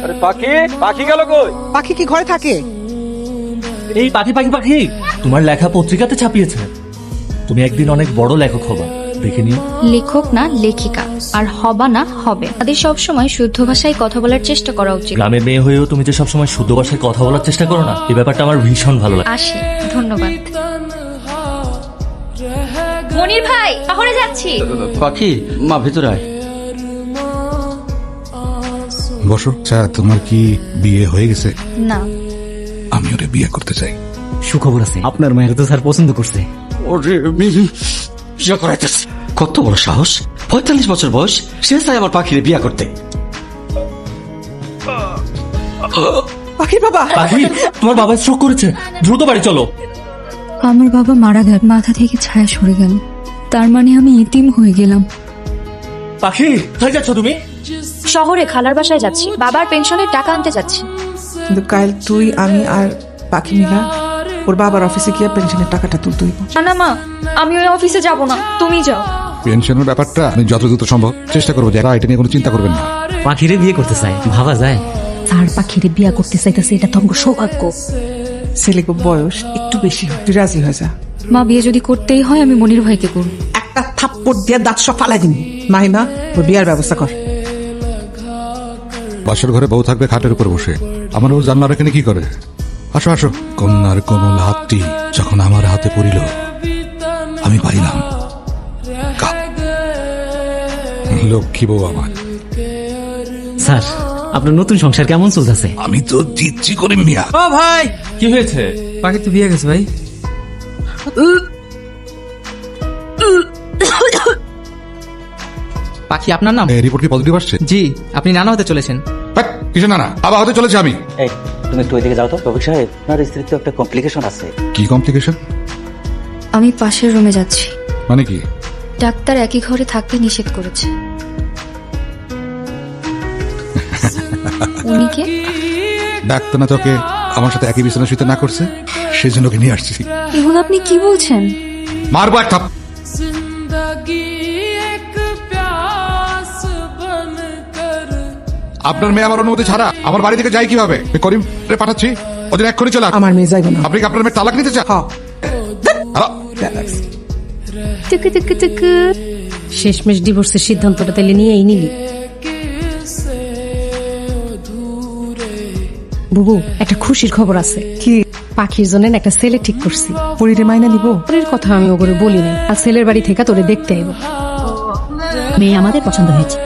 আরে পাখি, পাখি গেল কই? পাখি কি ঘরে থাকে? এই পাখি পাখি পাখি তোমার লেখা পত্রিকাতে ছাপিয়েছে। তুমি একদিন অনেক বড় লেখক হবা, দেখে নিও। লেখক না লেখিকা, আর হবা না হবে। তাদের সবসময় শুদ্ধ ভাষায় কথা বলার চেষ্টা করা উচিত। গ্রামের মেয়ে হয়েও তুমি যে সবসময় শুদ্ধ ভাষায় কথা বলার চেষ্টা করো না, এই ব্যাপারটা আমার ভীষণ ভালো লাগে। আসি, ধন্যবাদ। মনির ভাই, শহরে যাচ্ছি। পাখি, মা ভেতরে আয়। বসো। আচ্ছা, তোমার কি বিয়ে হয়ে গেছে? না। আমি ওরে বিয়ে করতে চাই। সুখবর আছে, আপনার মায়ের তো স্যার পছন্দ করছে। ওরে বিয়ে করাইতেছে। কত বড় সাহস! 45 বছর বয়স, সে চাই আমার পাখিরে বিয়ে করতে। পাখির বাবা, পাখি, তোমার বাবা স্ট্রোক করেছে, দ্রুত বাড়ি চলো। আমার বাবা মারা গেল, মাথা থেকে ছায়া সরে গেল, তার মানে আমি এতিম হয়ে গেলাম। পাখি, কোথায় যাচ্ছ তুমি? শহরে খালার বাসায় যাচ্ছি, বাবার পেনশনের টাকা আনতে যাচ্ছি। কিন্তু কাল তুই, আমি আর পাখি মিলা ওর বাবার অফিসে গিয়ে পেনশনের টাকাটা তুলতে হইব। না মা, আমি ওই অফিসে যাব না, তুমি যাও। পেনশনের ব্যাপারটা আমি যত দ্রুত সম্ভব চেষ্টা করবো, যারা এটা নিয়ে কোনো চিন্তা করবেন না। পাখিরে বিয়ে করতে চাই, ভাবা যায়? আর পাখিরে বিয়া করতে চাইতেছে, এটা তো আমার সৌভাগ্য। ছেলেকে বয়স একটু বেশি হয়, তুই রাজি হয়ে যা। মা, বিয়ে যদি করতেই হয় আমি মনির ভাইকে করব। একটা থাপ্পড় দিয়ে দাঁত সব ফালাই দিন। মাহিমা, ওর বিয়ার ব্যবস্থা কর। বাসার ঘরে বউ থাকবে খাটের উপর বসে, আমার ও জানলার এখানে কি করে? আসো আসো। কন্যার কোমল হাতটি যখন আমার হাতে পড়িল, আমি পাইলাম কাপ। লক্ষ্মী বউ আমার। স্যার, আপনার নতুন সংসার কেমন চলতেছে? আমি তো দিচ্ছি করে মিয়া। ও ভাই, কি হয়েছে? পাখি তো বিয়ে গেছে ভাই। পাখি আপনার নাম? রিপোর্ট কি পজিটিভ আসছে? জি, আপনি নানা হতে চলেছেন। কিছু না, বাবা হতে চলেছে আমি। এই, তুমি একটু ওইদিকে যাও তো। রফিক সাহেব, আপনার স্ত্রীর তো একটা কমপ্লিকেশন আছে। কি কমপ্লিকেশন? আমি পাশের রুমে যাচ্ছি। মানে কি? ডাক্তার একই ঘরে থাকতে নিষেধ করেছে। উনি কে? ডাক্তার না তোকে আমার সাথে একই বিছানা শুতে না করছে, সেই জন্য ওকে নিয়ে আসছি। এগুলো আপনি কি বলছেন? মারবো এক থাপ। আপনার মেয়ে আমার অনুমতি ছাড়া আমার বাড়ি থেকে যায় কিভাবে? করিম রে পাঠাচ্ছি, ওদের এক্ষুনি চলে আসুন। আমার মেয়ে যাইব না। আপনি কি আপনার মেয়ের তালাক নিতে চান? হ্যাঁ। টুকু টুকু টুকু। শেষমেশ ডিভোর্সের সিদ্ধান্তটা তাহলে নিয়েই নিলি। বুবু, একটা খুশির খবর আছে। কি? পাখির জন্য একটা ছেলে ঠিক করছি। পরিরে মাইনা নিব? পরের কথা আমি ওগুলো বলি না, আর ছেলের বাড়ি থেকে তোরে দেখতে আইব। মেয়ে আমাদের পছন্দ হয়েছে।